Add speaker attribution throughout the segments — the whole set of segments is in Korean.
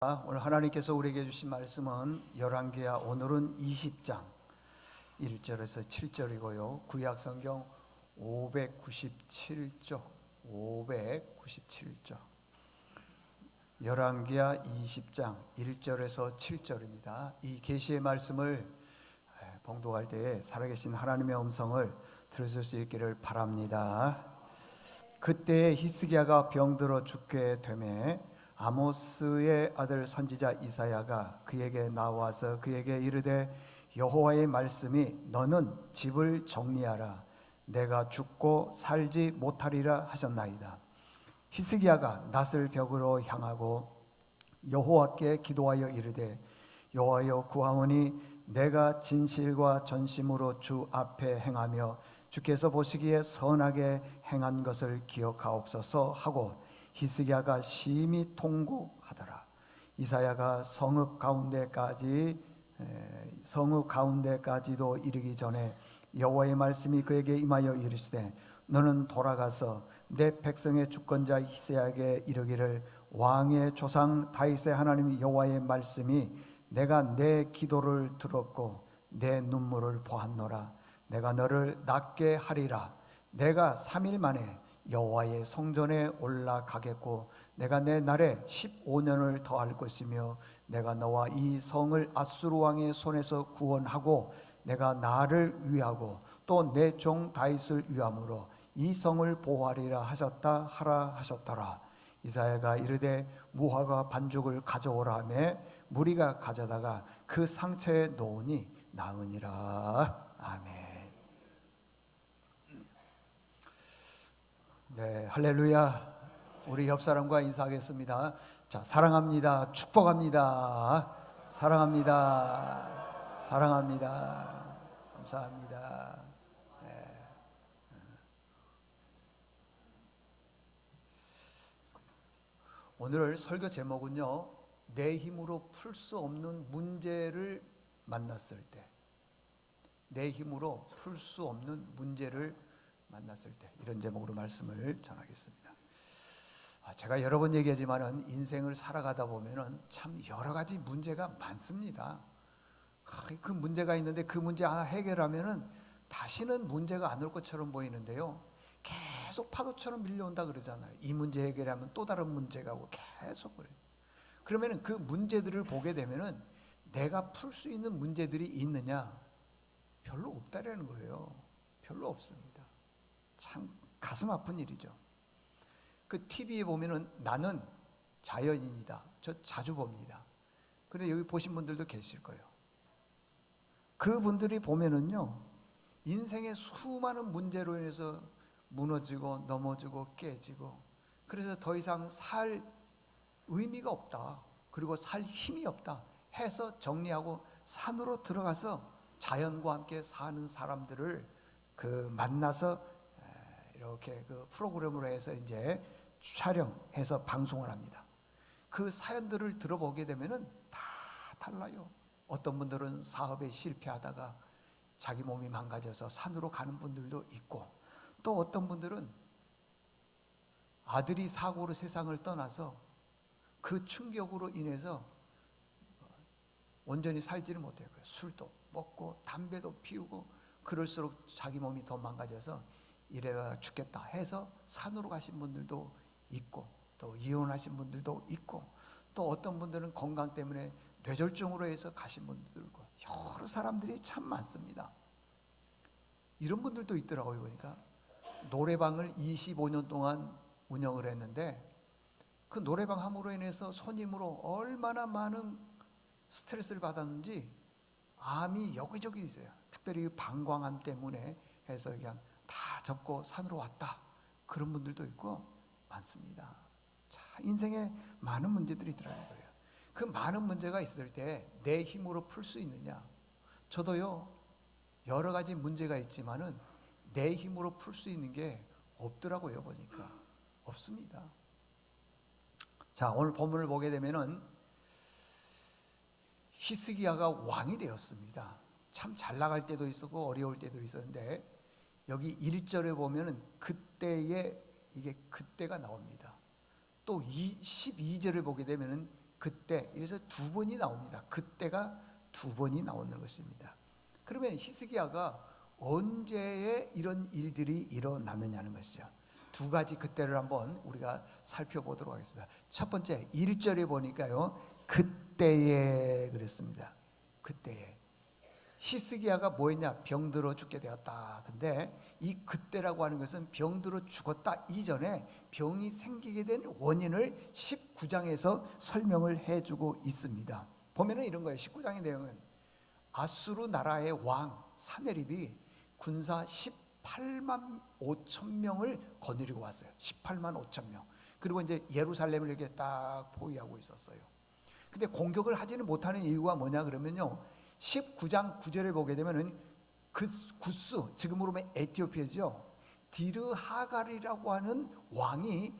Speaker 1: 오늘 하나님께서 우리에게 주신 말씀은 열왕기야. 오늘은 20장 1절에서 7절이고요. 구약 성경 597쪽 597쪽 열왕기야 20장 1절에서 7절입니다. 이 계시의 말씀을 봉독할 때에 살아계신 하나님의 음성을 들으실 수 있기를 바랍니다. 그때에 히스기야가 병들어 죽게 되매 아모스의 아들 선지자 이사야가 그에게 나와서 그에게 이르되 여호와의 말씀이 너는 집을 정리하라 내가 죽고 살지 못하리라 하셨나이다. 히스기야가 낫을 벽으로 향하고 여호와께 기도하여 이르되 여호와여 구하오니 내가 진실과 전심으로 주 앞에 행하며 주께서 보시기에 선하게 행한 것을 기억하옵소서 하고 히스기야가 심히 통곡하더라. 이사야가 성읍 가운데까지도 이르기 전에 여호와의 말씀이 그에게 임하여 이르시되 너는 돌아가서 내 백성의 주권자 히스기야에게 이르기를 왕의 조상 다윗의 하나님 여호와의 말씀이 내가 내 기도를 들었고 내 눈물을 보았노라. 내가 너를 낫게 하리라. 내가 3일 만에 여호와의 성전에 올라가겠고 내가 내 날에 15년을 더할 것이며 내가 너와 이 성을 아수르 왕의 손에서 구원하고 내가 나를 위하고 또 내 종 다윗을 위함으로 이 성을 보호하리라 하라 하셨더라. 이사야가 이르되 무화과 반죽을 가져오라 하매 무리가 가져다가 그 상처에 놓으니 나으니라. 아멘. 네, 할렐루야. 우리 옆 사람과 인사하겠습니다. 자, 사랑합니다. 축복합니다. 사랑합니다. 사랑합니다. 감사합니다. 네. 오늘 설교 제목은요, 내 힘으로 풀 수 없는 문제를 만났을 때, 내 힘으로 풀 수 없는 문제를 만났을 때, 이런 제목으로 말씀을 전하겠습니다. 제가 여러 번 얘기하지만은 인생을 살아가다 보면은 참 여러 가지 문제가 많습니다. 그 문제가 있는데 그 문제 하나 해결하면은 다시는 문제가 안 올 것처럼 보이는데요. 계속 파도처럼 밀려온다 그러잖아요. 이 문제 해결하면 또 다른 문제가 오고 계속 그래요. 그러면은 그 문제들을 보게 되면은 내가 풀 수 있는 문제들이 있느냐? 별로 없다라는 거예요. 별로 없습니다. 참 가슴 아픈 일이죠. 그 TV에 보면은 나는 자연인이다. 저 자주 봅니다. 그런데 여기 보신 분들도 계실 거예요. 그분들이 보면은요, 인생의 수많은 문제로 인해서 무너지고 넘어지고 깨지고, 그래서 더 이상 살 의미가 없다, 그리고 살 힘이 없다 해서 정리하고 산으로 들어가서 자연과 함께 사는 사람들을 만나서 이렇게 그 프로그램으로 해서 이제 촬영해서 방송을 합니다. 그 사연들을 들어보게 되면은 다 달라요. 어떤 분들은 사업에 실패하다가 자기 몸이 망가져서 산으로 가는 분들도 있고, 또 어떤 분들은 아들이 사고로 세상을 떠나서 그 충격으로 인해서 온전히 살지를 못해요. 술도 먹고 담배도 피우고 그럴수록 자기 몸이 더 망가져서 이래다 죽겠다 해서 산으로 가신 분들도 있고, 또 이혼하신 분들도 있고, 또 어떤 분들은 건강 때문에 뇌졸중으로 해서 가신 분들도 있고, 여러 사람들이 참 많습니다. 이런 분들도 있더라고요. 보니까 노래방을 25년 동안 운영을 했는데 그 노래방 함으로 인해서 손님으로 얼마나 많은 스트레스를 받았는지 암이 여기저기 있어요. 특별히 방광암 때문에 해서 그냥 다 접고 산으로 왔다, 그런 분들도 있고 많습니다. 자, 인생에 많은 문제들이 있더라고요. 그 많은 문제가 있을 때 내 힘으로 풀 수 있느냐? 저도요, 여러 가지 문제가 있지만은 내 힘으로 풀 수 있는 게 없더라고요. 보니까 없습니다. 자, 오늘 본문을 보게 되면은 히스기야가 왕이 되었습니다. 참 잘 나갈 때도 있었고 어려울 때도 있었는데, 여기 1절에 보면은 그때가 나옵니다. 또 12절을 보게 되면은 그때, 이래서 두 번이 나옵니다. 그때가 두 번이 나오는 것입니다. 그러면 히스기야가 언제에 이런 일들이 일어나느냐는 것이죠. 두 가지 그때를 한번 우리가 살펴보도록 하겠습니다. 첫 번째 1절에 보니까요, 그때에 그랬습니다. 그때에 히스기야가 뭐했냐? 병들어 죽게 되었다. 근데 이 그때라고 하는 것은 병들어 죽었다 이전에 병이 생기게 된 원인을 19장에서 설명을 해주고 있습니다. 보면은 이런 거예요. 19장의 내용은 아수르 나라의 왕 사네립이 군사 18만 5천 명을 거느리고 왔어요. 18만 5천 명. 그리고 이제 예루살렘을 이렇게 딱 포위하고 있었어요. 근데 공격을 하지는 못하는 이유가 뭐냐 그러면요, 19장 9절에 보게 되면은 그 구스, 지금으로 보면 에티오피아죠, 디르하갈이라고 하는 왕이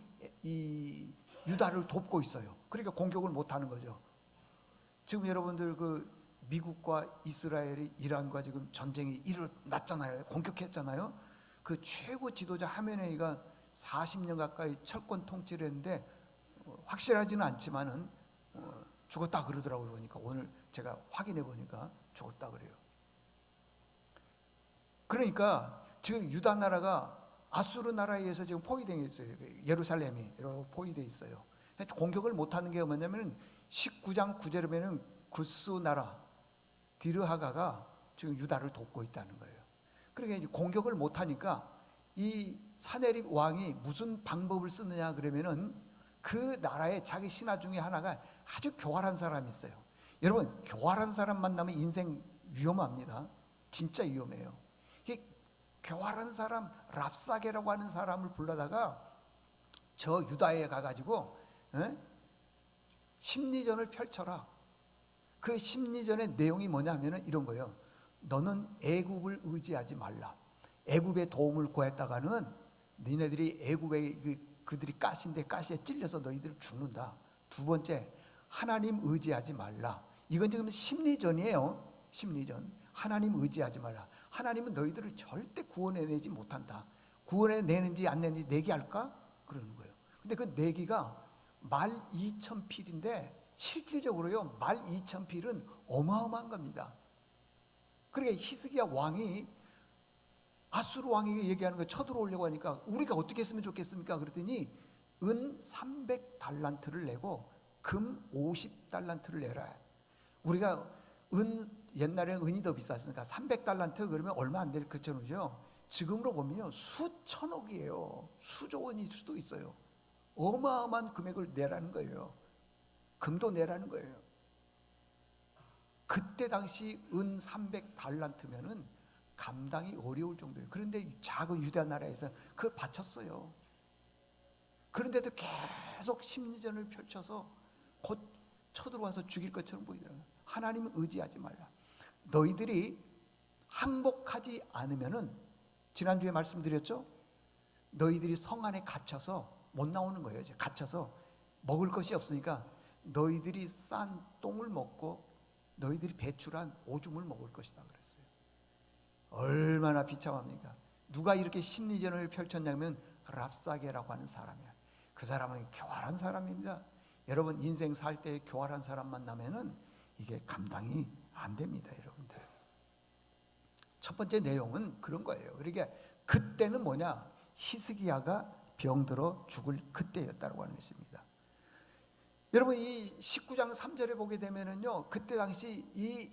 Speaker 1: 이 유다를 돕고 있어요. 그러니까 공격을 못하는 거죠. 지금 여러분들 그 미국과 이스라엘이 이란과 지금 전쟁이 일어났잖아요. 공격했잖아요. 그 최고 지도자 하메네이가 40년 가까이 철권 통치를 했는데 확실하지는 않지만은 죽었다 그러더라고요. 보니까 오늘 제가 확인해 보니까 죽었다 그래요. 그러니까 지금 유다 나라가 아수르 나라에 의해서 지금 포위되어 있어요. 예루살렘이 이렇게 포위되어 있어요. 공격을 못하는 게 뭐냐면 19장 9절에 보면 구스 나라 디르하가가 지금 유다를 돕고 있다는 거예요. 그러니까 이제 공격을 못하니까 이 사네립 왕이 무슨 방법을 쓰느냐 그러면은 그 나라의 자기 신하 중에 하나가 아주 교활한 사람이 있어요. 여러분, 교활한 사람 만나면 인생 위험합니다. 진짜 위험해요. 이게 교활한 사람 랍사게라고 하는 사람을 불러다가 저 유다에 가가지고 심리전을 펼쳐라. 그 심리전의 내용이 뭐냐면은 이런 거예요. 너는 애굽을 의지하지 말라. 애굽의 도움을 구했다가는 니네들이 애굽의 그들이 가시인데 가시에 찔려서 너희들 죽는다. 두 번째, 하나님 의지하지 말라. 이건 지금 심리전이에요. 심리전. 하나님 의지하지 말라. 하나님은 너희들을 절대 구원해내지 못한다. 구원해내는지 안 내는지 내기할까? 그러는 거예요. 근데 그 내기가 12,000필인데 실질적으로요, 12,000필은 어마어마한 겁니다. 그러니까 히스기야 왕이 아수르 왕에게 얘기하는 거 쳐들어오려고 하니까 우리가 어떻게 했으면 좋겠습니까? 그랬더니 은 300달란트를 내고 금 50달란트를 내라. 우리가 옛날에는 은이 더 비쌌으니까 300달란트 그러면 얼마 안 될 그처럼요. 지금으로 보면요, 수천억이에요. 수조 원일 수도 있어요. 어마어마한 금액을 내라는 거예요. 금도 내라는 거예요. 그때 당시 은 300달란트면은 감당이 어려울 정도예요. 그런데 작은 유다 나라에서 그걸 바쳤어요. 그런데도 계속 심리전을 펼쳐서 곧 쳐들어와서 죽일 것처럼 보이더라고요. 하나님은 의지하지 말라. 너희들이 항복하지 않으면은, 지난주에 말씀드렸죠? 너희들이 성 안에 갇혀서 못 나오는 거예요. 이제 갇혀서 먹을 것이 없으니까 너희들이 싼 똥을 먹고 너희들이 배출한 오줌을 먹을 것이다 그랬어요. 얼마나 비참합니까? 누가 이렇게 심리전을 펼쳤냐면 랍사게라고 하는 사람이야. 그 사람은 교활한 사람입니다. 여러분, 인생 살 때 교활한 사람 만나면은 이게 감당이 안 됩니다, 여러분들. 첫 번째 내용은 그런 거예요. 그러니까 그때는 뭐냐? 히스기야가 병들어 죽을 그때였다고 하는 것입니다. 여러분, 이 19장 3절에 보게 되면은요, 그때 당시 이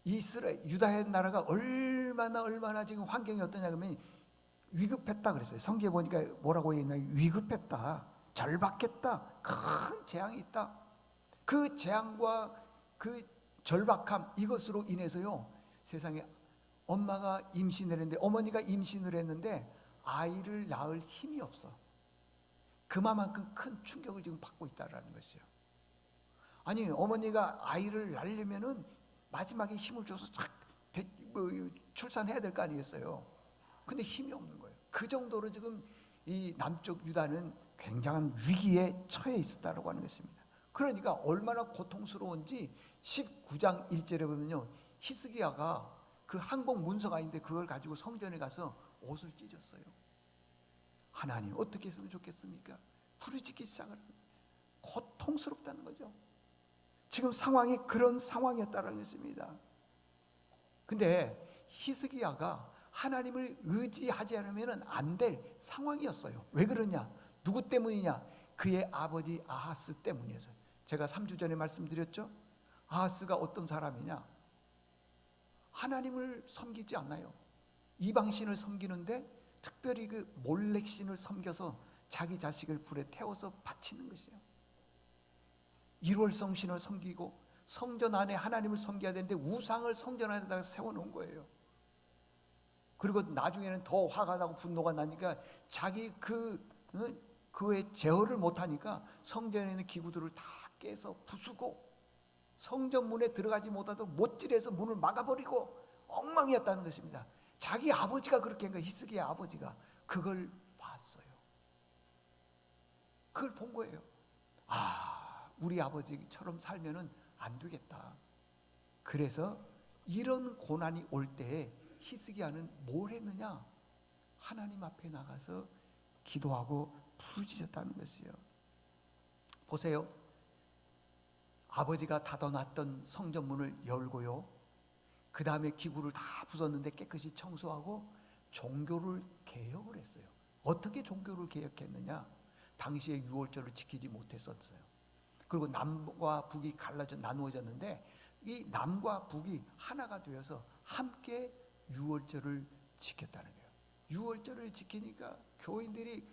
Speaker 1: 이스라엘 유다의 나라가 얼마나 지금 환경이 어떠냐 그러면 위급했다 그랬어요. 성경에 보니까 뭐라고 했냐? 위급했다, 절박했다, 큰 재앙이 있다. 그 재앙과 그 절박함, 이것으로 인해서요, 세상에 엄마가 임신을 했는데, 어머니가 임신을 했는데 아이를 낳을 힘이 없어. 그만큼 큰 충격을 지금 받고 있다라는 것이요. 아니, 어머니가 아이를 낳으려면은 마지막에 힘을 줘서 출산해야 될 거 아니겠어요? 근데 힘이 없는 거예요. 그 정도로 지금 이 남쪽 유다는 굉장한 위기에 처해 있었다고 하는 것입니다. 그러니까 얼마나 고통스러운지 19장 1절에 보면요, 히스기야가 그 항복 문서가 있는데 그걸 가지고 성전에 가서 옷을 찢었어요. 하나님, 어떻게 했으면 좋겠습니까? 부르짖기 시작을. 고통스럽다는 거죠. 지금 상황이 그런 상황이었다는 것입니다. 근데 히스기야가 하나님을 의지하지 않으면 안 될 상황이었어요. 왜 그러냐? 누구 때문이냐? 그의 아버지 아하스 때문이었어요. 제가 3주 전에 말씀드렸죠? 아하스가 어떤 사람이냐? 하나님을 섬기지 않아요. 이방신을 섬기는데 특별히 그 몰렉신을 섬겨서 자기 자식을 불에 태워서 바치는 것이에요. 일월성신을 섬기고 성전 안에 하나님을 섬겨야 되는데 우상을 성전 안에다가 세워놓은 거예요. 그리고 나중에는 더 화가 나고 분노가 나니까 자기 그의 제어를 못하니까 성전에 있는 기구들을 다 깨서 부수고 성전 문에 들어가지 못하도록 못질해서 문을 막아버리고 엉망이었다는 것입니다. 자기 아버지가 그렇게 한 거예요. 히스기야 아버지가 그걸 봤어요. 그걸 본 거예요. 우리 아버지처럼 살면은 안 되겠다. 그래서 이런 고난이 올 때에 히스기야는 뭘 했느냐? 하나님 앞에 나가서 기도하고 부르짖었다는 것이에요. 보세요. 아버지가 닫아놨던 성전문을 열고요. 그 다음에 기구를 다 부쉈는데 깨끗이 청소하고 종교를 개혁을 했어요. 어떻게 종교를 개혁했느냐? 당시에 유월절을 지키지 못했었어요. 그리고 남과 북이 나누어졌는데 이 남과 북이 하나가 되어서 함께 유월절을 지켰다는 거예요. 유월절을 지키니까 교인들이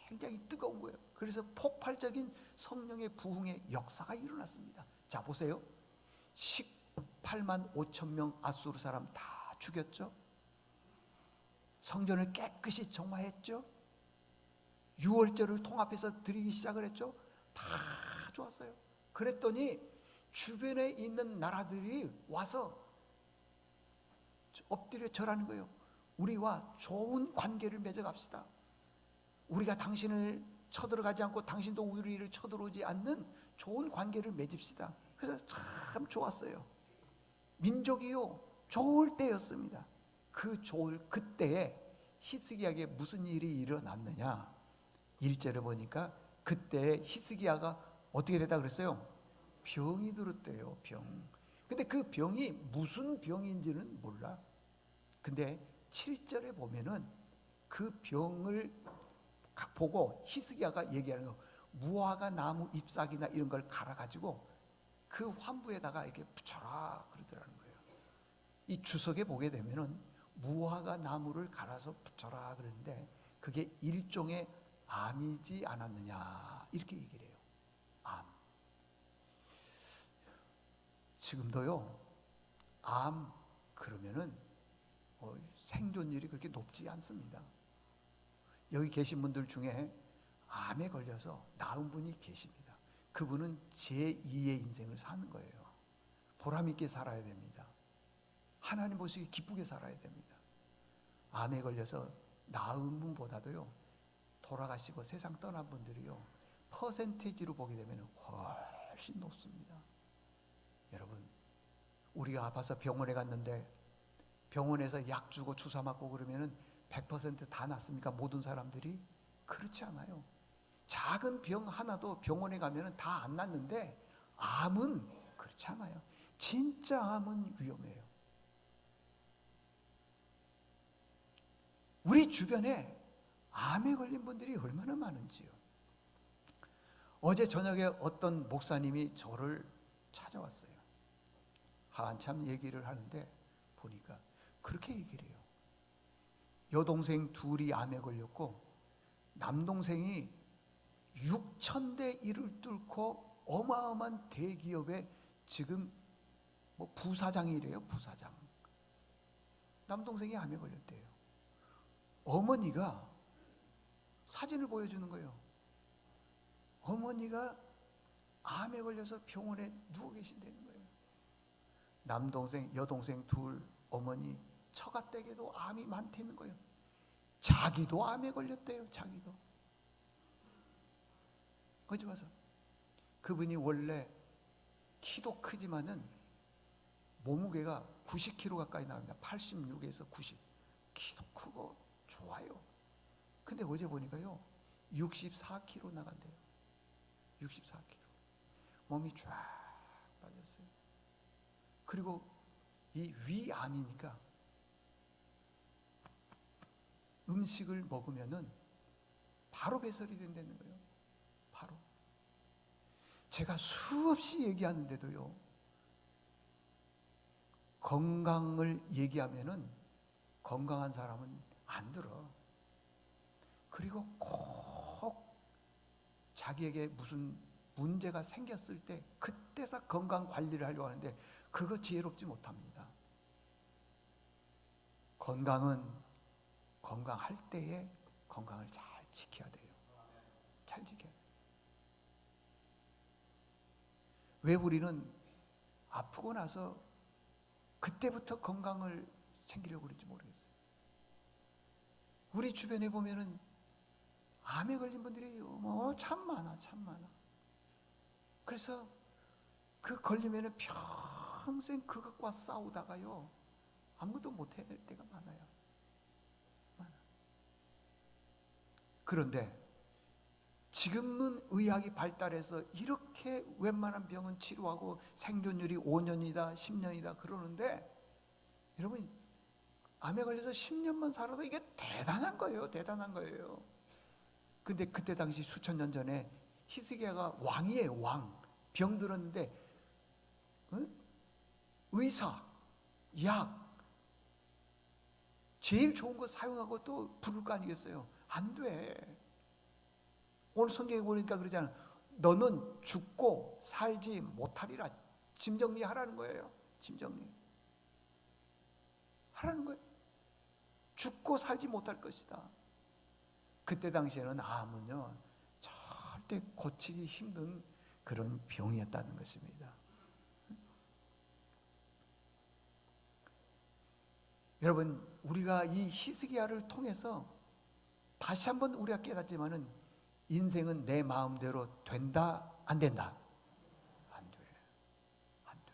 Speaker 1: 굉장히 뜨거운 거예요. 그래서 폭발적인 성령의 부흥의 역사가 일어났습니다. 자, 보세요. 18만 5천 명 아수르 사람 다 죽였죠. 성전을 깨끗이 정화했죠. 유월절을 통합해서 드리기 시작을 했죠. 다 좋았어요. 그랬더니 주변에 있는 나라들이 와서 엎드려 절하는 거예요. 우리와 좋은 관계를 맺어갑시다. 우리가 당신을 쳐들어가지 않고 당신도 우리를 쳐들어오지 않는 좋은 관계를 맺읍시다. 그래서 참 좋았어요. 민족이요 좋을 때였습니다. 그 좋을 그때에 히스기야에게 무슨 일이 일어났느냐? 1절에 보니까 그때 히스기야가 어떻게 됐다 그랬어요? 병이 들었대요. 병. 근데 그 병이 무슨 병인지는 몰라. 근데 7절에 보면은 그 병을 보고 히스기야가 얘기하는 거, 무화과 나무 잎사귀나 이런 걸 갈아가지고 그 환부에다가 이렇게 붙여라 그러더라는 거예요. 이 주석에 보게 되면은 무화과 나무를 갈아서 붙여라 그러는데 그게 일종의 암이지 않았느냐 이렇게 얘기를 해요. 암. 지금도요 암 그러면은 생존율이 그렇게 높지 않습니다. 여기 계신 분들 중에 암에 걸려서 나은 분이 계십니다. 그분은 제2의 인생을 사는 거예요. 보람 있게 살아야 됩니다. 하나님 보시기 기쁘게 살아야 됩니다. 암에 걸려서 나은 분보다도요 돌아가시고 세상 떠난 분들이요 퍼센테이지로 보게 되면 훨씬 높습니다. 여러분, 우리가 아파서 병원에 갔는데 병원에서 약 주고 주사 맞고 그러면은 100%다 낫습니까? 모든 사람들이? 그렇지 않아요. 작은 병 하나도 병원에 가면은 다 안 낫는데 암은 그렇지 않아요. 진짜 암은 위험해요. 우리 주변에 암에 걸린 분들이 얼마나 많은지요. 어제 저녁에 어떤 목사님이 저를 찾아왔어요. 한참 얘기를 하는데 보니까 그렇게 얘기를 해요. 여동생 둘이 암에 걸렸고 남동생이 6,000대 일을 뚫고 어마어마한 대기업에 지금 뭐 부사장이래요. 부사장. 남동생이 암에 걸렸대요. 어머니가 사진을 보여주는 거예요. 어머니가 암에 걸려서 병원에 누워 계신다는 거예요. 남동생, 여동생 둘 어머니 처가댁에도 암이 많다는 거예요. 자기도 암에 걸렸대요. 자기도. 어디 와서 그분이 원래 키도 크지만은 몸무게가 90kg 가까이 나옵니다. 86에서 90. 키도 크고 좋아요. 근데 어제 보니까요 64kg 나간대요. 64kg. 몸이 쫙 사라졌어요. 그리고 이 위암이니까 음식을 먹으면은 바로 배설이 된다는 거예요. 바로. 제가 수없이 얘기하는데도요, 건강을 얘기하면은 건강한 사람은 안 들어. 그리고 꼭 자기에게 무슨 문제가 생겼을 때 그때서 건강 관리를 하려고 하는데 그거 지혜롭지 못합니다. 건강은 건강할 때에 건강을 잘 지켜야 돼요. 잘 지켜야 돼요. 왜 우리는 아프고 나서 그때부터 건강을 챙기려고 그런지 모르겠어요. 우리 주변에 보면은 암에 걸린 분들이 참 많아, 참 많아. 그래서 그 걸리면은 평생 그것과 싸우다가요, 아무것도 못해야 될 때가 많아요. 많아. 그런데 지금은 의학이 발달해서 이렇게 웬만한 병은 치료하고 생존율이 5년이다, 10년이다 그러는데, 여러분, 암에 걸려서 10년만 살아도 이게 대단한 거예요. 대단한 거예요. 근데 그때 당시 수천 년 전에 히스기야가 왕이에요. 왕. 병 들었는데 의사, 약 제일 좋은 거 사용하고 또 부를 거 아니겠어요? 안 돼. 오늘 성경에 보니까 그러잖아. 너는 죽고 살지 못하리라. 짐 정리하라는 거예요. 짐 정리 하라는 거예요. 죽고 살지 못할 것이다. 그때 당시에는 암은요, 절대 고치기 힘든 그런 병이었다는 것입니다. 여러분, 우리가 이 히스기야를 통해서 다시 한번 우리가 깨닫지만은 인생은 내 마음대로 된다, 안 된다? 안 돼. 안 돼.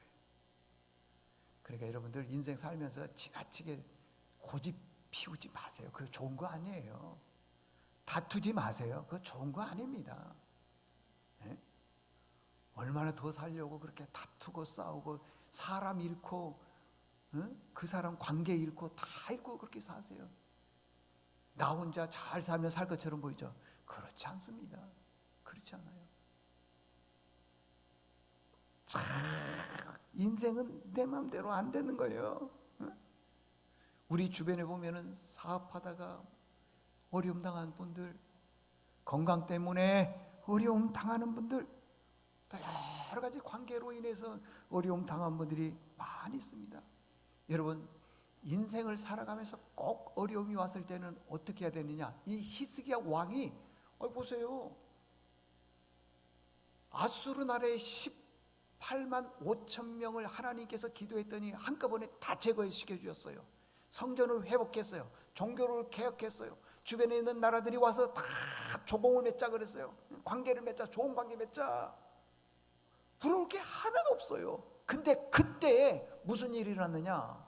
Speaker 1: 그러니까 여러분들 인생 살면서 지나치게 고집 피우지 마세요. 그거 좋은 거 아니에요. 다투지 마세요. 그거 좋은 거 아닙니다. 네? 얼마나 더 살려고 그렇게 다투고 싸우고 사람 잃고 그 사람 관계 잃고 다 잃고 그렇게 사세요. 나 혼자 잘 살면 살 것처럼 보이죠? 그렇지 않습니다. 그렇지 않아요. 참, 인생은 내 마음대로 안 되는 거예요. 우리 주변에 보면은 사업하다가 어려움 당한 분들, 건강 때문에 어려움 당하는 분들, 또 여러 가지 관계로 인해서 어려움 당한 분들이 많이 있습니다. 여러분, 인생을 살아가면서 꼭 어려움이 왔을 때는 어떻게 해야 되느냐? 이 히스기야 왕이 보세요. 아수르 나라의 18만 5천 명을 하나님께서 기도했더니 한꺼번에 다 제거시켜 주셨어요. 성전을 회복했어요. 종교를 개혁했어요. 주변에 있는 나라들이 와서 다 조공을 맺자 그랬어요. 관계를 맺자, 좋은 관계 맺자. 부러울 게 하나도 없어요. 근데 그때 무슨 일이 일어났느냐?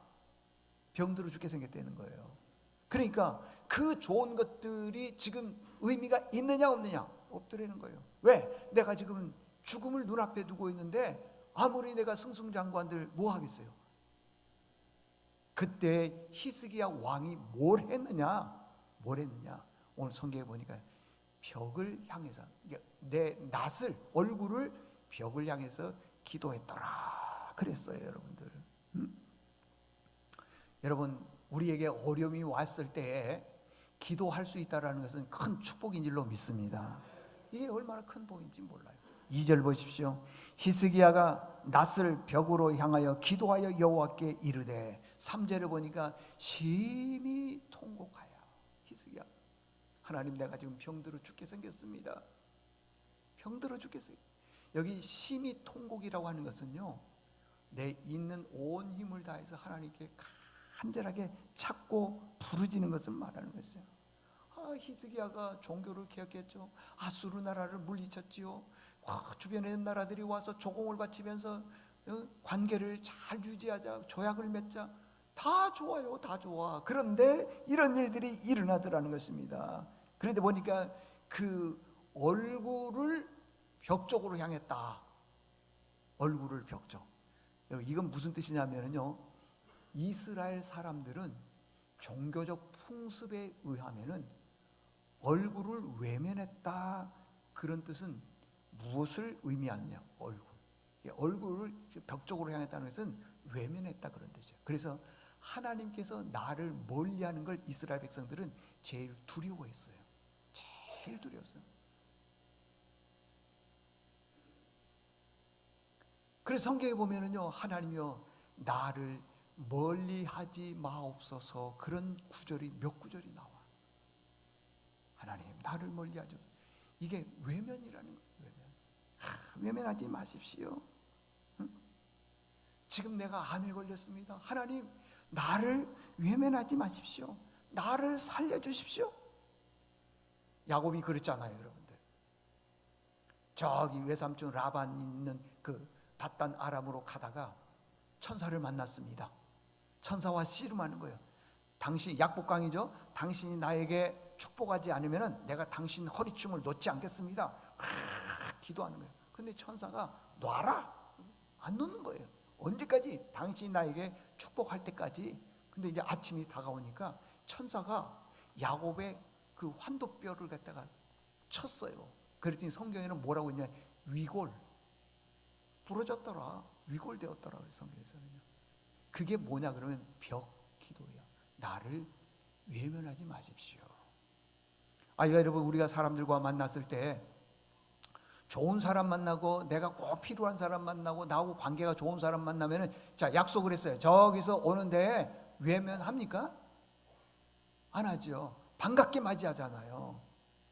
Speaker 1: 병들어 죽게 생겼다는 거예요. 그러니까 그 좋은 것들이 지금 의미가 있느냐 없느냐? 없더라는 거예요. 왜? 내가 지금 죽음을 눈앞에 두고 있는데 아무리 내가 승승장구한들 뭐 하겠어요? 그때 히스기야 왕이 뭘 했느냐? 뭘 했느냐? 오늘 성경에 보니까 벽을 향해서, 내 낯을, 얼굴을 벽을 향해서 기도했더라 그랬어요. 여러분들. 여러분, 우리에게 어려움이 왔을 때에 기도할 수 있다는 것은 큰 축복인 줄로 믿습니다. 이게 얼마나 큰 복인지 몰라요. 2절 보십시오. 히스기야가 낯을 벽으로 향하여 기도하여 여호와께 이르되, 3절에 보니까 심히 통곡하여. 히스기야, 하나님, 내가 지금 병들어 죽게 생겼습니다. 병들어 죽겠어요. 여기 심히 통곡이라고 하는 것은요, 내 있는 온 힘을 다해서 하나님께 간절하게 찾고 부르짖는 것을 말하는 것이에요. 히스기야가 종교를 개혁했죠. 아수르 나라를 물리쳤지요. 주변에 있는 나라들이 와서 조공을 바치면서 관계를 잘 유지하자, 조약을 맺자. 다 좋아요. 다 좋아. 그런데 이런 일들이 일어나더라는 것입니다. 그런데 보니까 그 얼굴을 벽 쪽으로 향했다. 얼굴을 벽죠. 이건 무슨 뜻이냐면요, 이스라엘 사람들은 종교적 풍습에 의하면은 얼굴을 외면했다, 그런 뜻은 무엇을 의미하느냐? 얼굴을 벽 쪽으로 향했다는 것은 외면했다, 그런 뜻이에요. 그래서 하나님께서 나를 멀리하는 걸 이스라엘 백성들은 제일 두려워했어요. 제일 두려웠어요. 그래서 성경에 보면은요, 하나님이여 나를 멀리하지 마옵소서, 그런 구절이 몇 구절이 나와. 하나님 나를 멀리하지, 이게 외면이라는 거예요. 외면하지 마십시오. 응? 지금 내가 암에 걸렸습니다. 하나님 나를 외면하지 마십시오. 나를 살려주십시오. 야곱이 그랬잖아요, 여러분들. 저기 외삼촌 라반 있는 그 밧단 아람으로 가다가 천사를 만났습니다. 천사와 씨름하는 거예요. 당신, 약복강이죠. 당신이 나에게 축복하지 않으면 내가 당신 허리춤을 놓지 않겠습니다. 기도하는 거예요. 근데 천사가 놔라, 안 놓는 거예요. 언제까지? 당신이 나에게 축복할 때까지. 근데 이제 아침이 다가오니까 천사가 야곱의 그 환도뼈를 갖다가 쳤어요. 그랬더니 성경에는 뭐라고 했냐, 위골 부러졌더라, 위골되었더라, 성경에서는요. 그게 뭐냐 그러면 벽 기도예요. 나를 외면하지 마십시오. 여러분, 우리가 사람들과 만났을 때 좋은 사람 만나고 내가 꼭 필요한 사람 만나고 나하고 관계가 좋은 사람 만나면은, 자, 약속을 했어요. 저기서 오는데 외면합니까? 안 하죠. 반갑게 맞이하잖아요.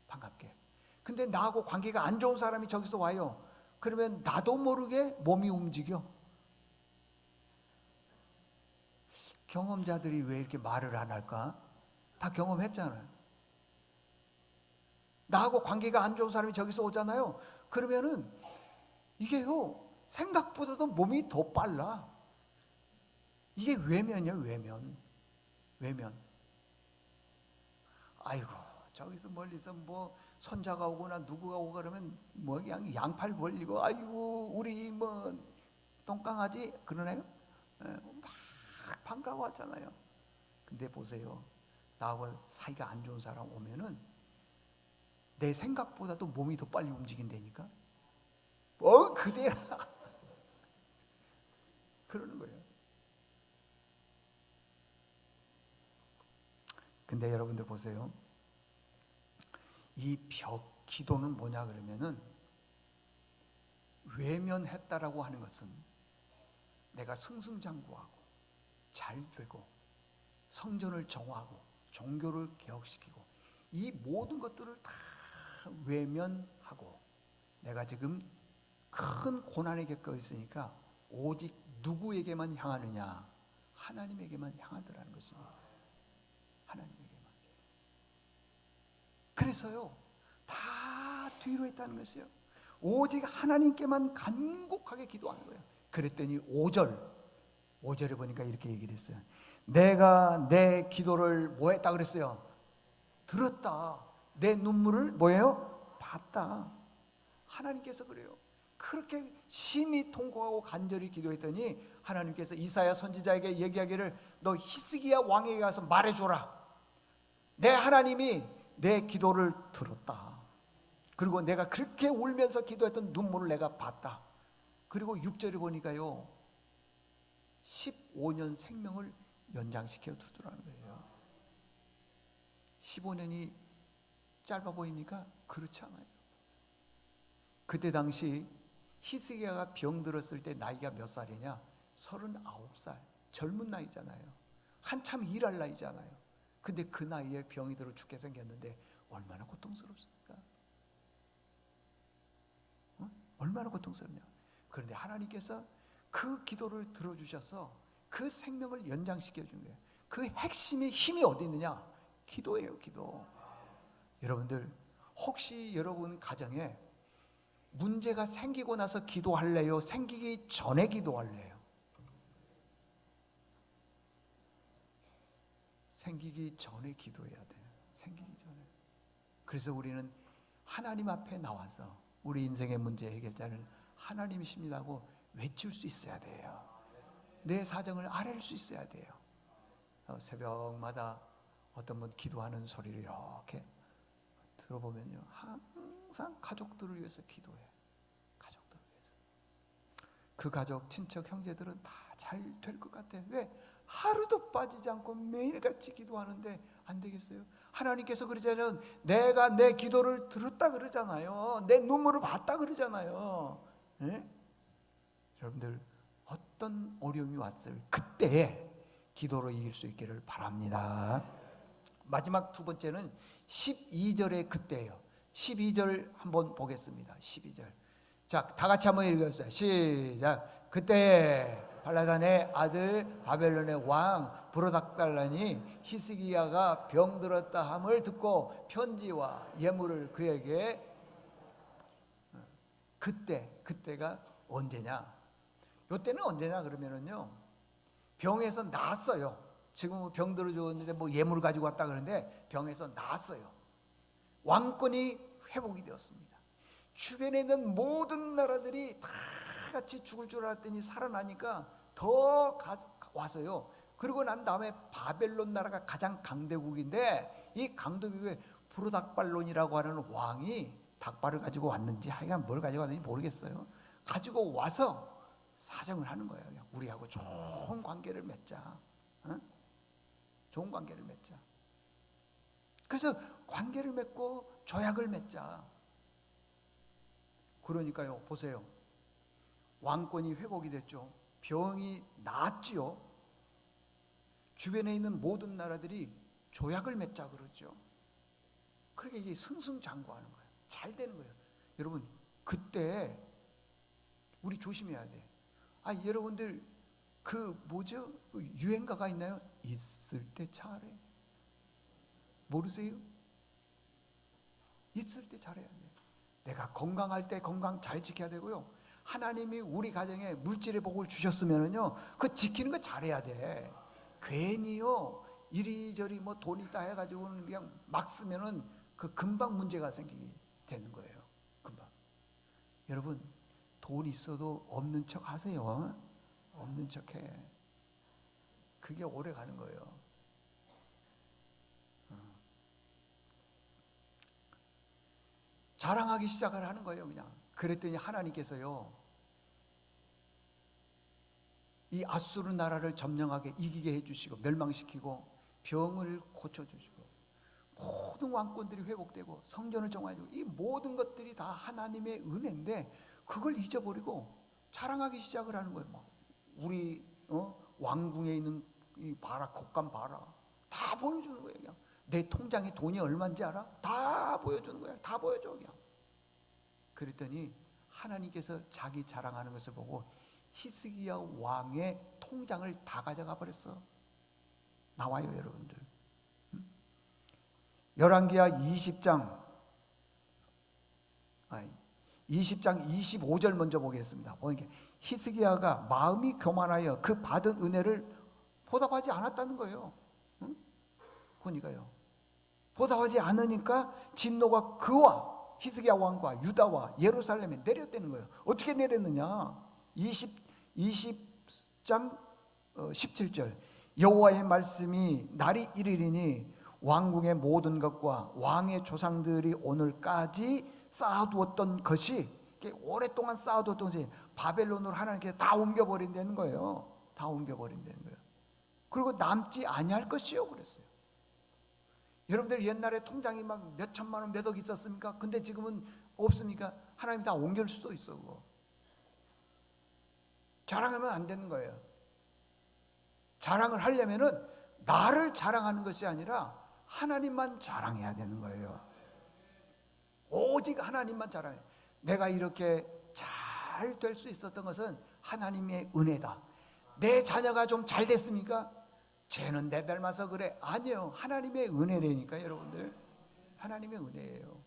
Speaker 1: 반갑게. 근데 나하고 관계가 안 좋은 사람이 저기서 와요. 그러면 나도 모르게 몸이 움직여. 경험자들이 왜 이렇게 말을 안 할까? 다 경험했잖아요. 나하고 관계가 안 좋은 사람이 저기서 오잖아요. 그러면은 이게요, 생각보다도 몸이 더 빨라. 이게 외면이야, 외면. 아이고, 저기서 멀리서 뭐 손자가 오거나 누구가 오고 그러면 뭐 그냥 양팔 벌리고, 아이고 우리 뭐 똥강아지 그러네요. 막 반가워하잖아요. 근데 보세요, 나하고 사이가 안 좋은 사람 오면은 내 생각보다도 몸이 더 빨리 움직인다니까. 그대라. 그러는 거예요. 근데 여러분들 보세요, 이 벽 기도는 뭐냐 그러면은, 외면했다라고 하는 것은 내가 승승장구하고 잘 되고 성전을 정화하고 종교를 개혁시키고 이 모든 것들을 다 외면하고 내가 지금 큰 고난에 겪어 있으니까 오직 누구에게만 향하느냐? 하나님에게만 향하더라는 것입니다. 하나님에게만. 그래서요, 다 뒤로 했다는 것이요. 오직 하나님께만 간곡하게 기도하는 거예요. 그랬더니 5절에 보니까 이렇게 얘기를 했어요. 내가 내 기도를 뭐 했다 그랬어요? 들었다. 내 눈물을 뭐예요? 봤다. 하나님께서 그래요. 그렇게 심히 통곡하고 간절히 기도했더니 하나님께서 이사야 선지자에게 얘기하기를, 너 히스기야 왕에게 가서 말해줘라. 내 하나님이 내 기도를 들었다. 그리고 내가 그렇게 울면서 기도했던 눈물을 내가 봤다. 그리고 6절에 보니까요, 15년 생명을 연장시켜 두더라는 거예요. 15년이 짧아 보입니까? 그렇지 않아요. 그때 당시 히스기야가 병들었을 때 나이가 몇 살이냐? 39살. 젊은 나이잖아요. 한참 일할 나이잖아요. 근데 그 나이에 병이 들어 죽게 생겼는데 얼마나 고통스럽습니까? 얼마나 고통스럽냐. 그런데 하나님께서 그 기도를 들어주셔서 그 생명을 연장시켜 준 거예요. 그 핵심의 힘이 어디 있느냐? 기도예요, 기도. 여러분들, 혹시 여러분 가정에 문제가 생기고 나서 기도할래요? 생기기 전에 기도할래요? 생기기 전에 기도해야 돼요. 생기기 전에. 그래서 우리는 하나님 앞에 나와서 우리 인생의 문제 해결자는 하나님이십니다고 외칠 수 있어야 돼요. 내 사정을 아뢰를 수 있어야 돼요. 새벽마다 어떤 분 기도하는 소리를 이렇게 들어보면요, 항상 가족들을 위해서 기도해. 가족들을 위해서. 그 가족, 친척, 형제들은 다 잘 될 것 같아. 왜? 하루도 빠지지 않고 매일같이 기도하는데 안 되겠어요? 하나님께서 그러잖아요. 내가 내 기도를 들었다 그러잖아요. 내 눈물을 봤다 그러잖아요. 네? 여러분들 어떤 어려움이 왔을 그때에 기도로 이길 수 있기를 바랍니다. 마지막 두 번째는 12절의 그때예요. 12절 한번 보겠습니다. 12절. 자, 다 같이 한번 읽어주세요. 시작. 그때 발라단의 아들 바벨론의 왕 브로닥달란이 히스기야가 병들었다 함을 듣고 편지와 예물을 그에게. 그때가 언제냐? 요때는 언제냐 그러면은요, 병에서 나았어요. 지금은 병 들어 줬는데 뭐 예물을 가지고 왔다 그러는데 병에서 나았어요. 왕권이 회복이 되었습니다. 주변에 있는 모든 나라들이 다 같이 죽을 줄 알았더니 살아나니까 더 와서요. 그러고 난 다음에 바벨론 나라가 가장 강대국인데 이 강대국에 브로닥발론이라고 하는 왕이 닭발을 가지고 왔는지 하여간 뭘 가지고 왔는지 모르겠어요. 가지고 와서 사정을 하는 거예요. 우리하고 좋은 관계를 맺자. 어? 좋은 관계를 맺자. 그래서 관계를 맺고 조약을 맺자. 그러니까요, 보세요. 왕권이 회복이 됐죠. 병이 나았지요. 주변에 있는 모든 나라들이 조약을 맺자 그러죠. 그러니까 이게 승승장구하는 거예요. 잘 되는 거예요. 여러분, 그때 우리 조심해야 돼. 여러분들 그 뭐죠? 유행가가 있나요? 있을 때 잘해. 모르세요? 있을 때 잘해야 돼. 내가 건강할 때 건강 잘 지켜야 되고요. 하나님이 우리 가정에 물질의 복을 주셨으면은요, 그 지키는 거 잘해야 돼. 괜히요 이리저리 뭐 돈 있다 해가지고는 그냥 막 쓰면은 그 금방 문제가 생기게 되는 거예요. 금방. 여러분, 돈 있어도 없는 척 하세요. 없는 척해. 그게 오래 가는 거예요. 자랑하기 시작을 하는 거예요, 그냥. 그랬더니 하나님께서요, 이 아수르 나라를 점령하게 이기게 해주시고 멸망시키고 병을 고쳐주시고 모든 왕권들이 회복되고 성전을 정화해주고 이 모든 것들이 다 하나님의 은혜인데 그걸 잊어버리고 자랑하기 시작을 하는 거예요. 막 우리 왕궁에 있는 이 봐라, 곶감 봐라, 다 보여주는 거예요. 그냥 내 통장에 돈이 얼마인지 알아? 다 보여주는 거예요. 다 보여줘 그냥. 그랬더니 하나님께서 자기 자랑하는 것을 보고 히스기야 왕의 통장을 다 가져가 버렸어. 나와요, 여러분들. 열왕기하 20장 25절 먼저 보겠습니다. 보니까 히스기야가 마음이 교만하여 그 받은 은혜를 보답하지 않았다는 거예요. 그러니까요. 보답하지 않으니까 진노가 그와 히스기야 왕과 유다와 예루살렘에 내렸다는 거예요. 어떻게 내렸느냐? 20장 17절 여호와의 말씀이 날이 이르리니 왕궁의 모든 것과 왕의 조상들이 오늘까지 쌓아두었던 것이 오랫동안 쌓아두었던 것이 바벨론으로 하나님께서 다 옮겨버린다는 거예요. 다 옮겨버린다는 거예요. 그리고 남지 아니할 것이요 그랬어요. 여러분들 옛날에 통장이 막 몇 천만 원, 몇 억 있었습니까? 근데 지금은 없습니까? 하나님 다 옮길 수도 있어. 그거. 자랑하면 안 되는 거예요. 자랑을 하려면은 나를 자랑하는 것이 아니라 하나님만 자랑해야 되는 거예요. 오직 하나님만 자랑해. 내가 이렇게 잘 될 수 있었던 것은 하나님의 은혜다. 내 자녀가 좀 잘 됐습니까? 쟤는 내 닮아서 그래. 아니요. 하나님의 은혜라니까 여러분들. 하나님의 은혜예요.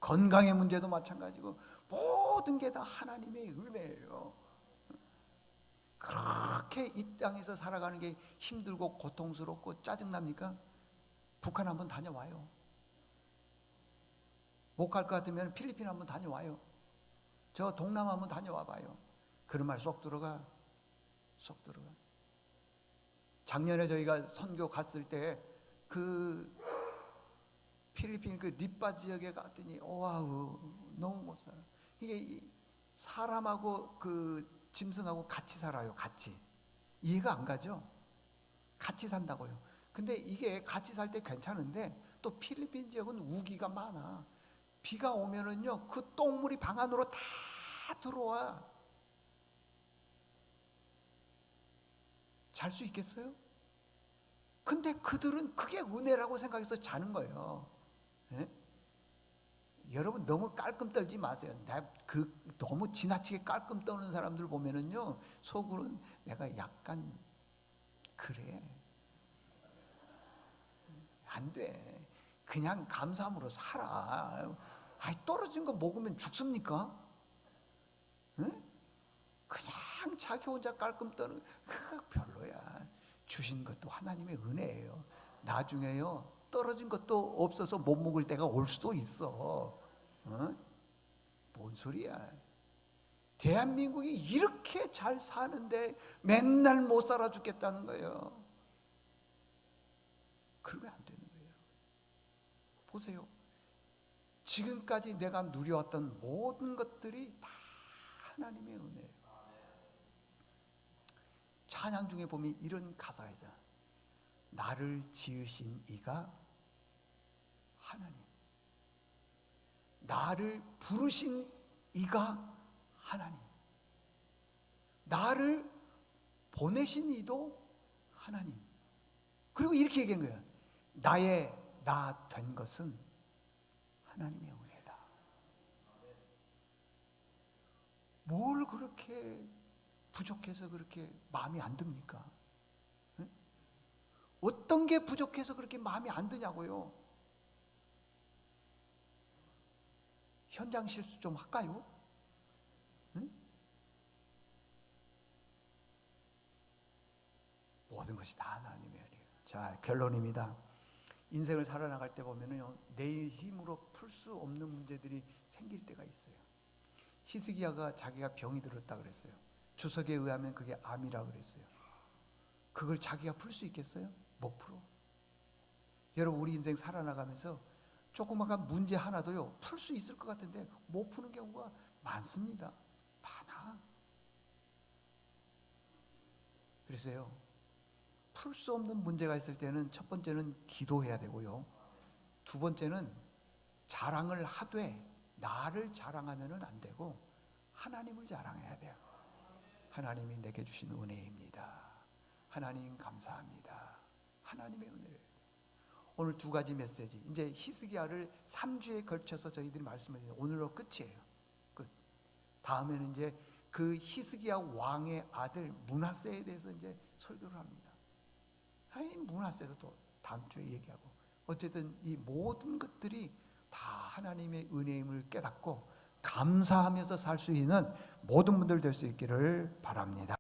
Speaker 1: 건강의 문제도 마찬가지고 모든 게 다 하나님의 은혜예요. 그렇게 이 땅에서 살아가는 게 힘들고 고통스럽고 짜증납니까? 북한 한번 다녀와요. 못 갈 것 같으면 필리핀 한번 다녀와요. 저 동남아 한번 다녀와 봐요. 그런 말 쏙 들어가? 쏙 들어가? 작년에 저희가 선교 갔을 때 그 필리핀 그 리빠 지역에 갔더니 와우 너무 못 살아. 이게 사람하고 그 짐승하고 같이 살아요. 같이. 이해가 안 가죠? 같이 산다고요. 근데 이게 같이 살 때 괜찮은데 또 필리핀 지역은 우기가 많아. 비가 오면은요 그 똥물이 방 안으로 다 들어와. 잘 수 있겠어요? 근데 그들은 그게 은혜라고 생각해서 자는 거예요. 예? 여러분 너무 깔끔 떨지 마세요. 너무 지나치게 깔끔 떠는 사람들 보면은요 속으로는 내가 약간 그래. 안 돼. 그냥 감사함으로 살아. 아이, 떨어진 거 먹으면 죽습니까? 응? 그냥 자기 혼자 깔끔 떠는 그거 별로야. 주신 것도 하나님의 은혜예요. 나중에요 떨어진 것도 없어서 못 먹을 때가 올 수도 있어. 어? 뭔 소리야? 대한민국이 이렇게 잘 사는데 맨날 못 살아 죽겠다는 거예요. 그러면 안 되는 거예요. 보세요. 지금까지 내가 누려왔던 모든 것들이 다 하나님의 은혜예요. 찬양 중에 보면 이런 가사가 있어요. 나를 지으신 이가 하나님, 나를 부르신 이가 하나님, 나를 보내신 이도 하나님. 그리고 이렇게 얘기한 거예요. 나의 나 된 것은 하나님의 은혜다. 뭘 그렇게 부족해서 그렇게 마음이 안 듭니까? 응? 어떤 게 부족해서 그렇게 마음이 안 드냐고요? 현장 실수 좀 할까요? 응? 모든 것이 다 하나님의 은혜예요. 자, 결론입니다. 인생을 살아나갈 때 보면은요, 내 힘으로 풀 수 없는 문제들이 생길 때가 있어요. 히스기야가 자기가 병이 들었다 그랬어요. 주석에 의하면 그게 암이라 그랬어요. 그걸 자기가 풀 수 있겠어요? 못 풀어. 여러분 우리 인생 살아나가면서 조그마한 문제 하나도요 풀 수 있을 것 같은데 못 푸는 경우가 많습니다. 많아. 그래서요 풀 수 없는 문제가 있을 때는 첫 번째는 기도해야 되고요. 두 번째는 자랑을 하되 나를 자랑하면은 안 되고 하나님을 자랑해야 돼요. 하나님이 내게 주신 은혜입니다. 하나님 감사합니다. 하나님의 은혜를. 오늘 두 가지 메시지. 이제 히스기야를 3주에 걸쳐서 저희들이 말씀을 드려요. 오늘로 끝이에요. 끝. 다음에는 이제 그 히스기야 왕의 아들 므낫세에 대해서 이제 설교를 합니다. 아니 므낫세도 또 다음 주에 얘기하고. 어쨌든 이 모든 것들이 다 하나님의 은혜임을 깨닫고 감사하면서 살 수 있는 모든 분들 될 수 있기를 바랍니다.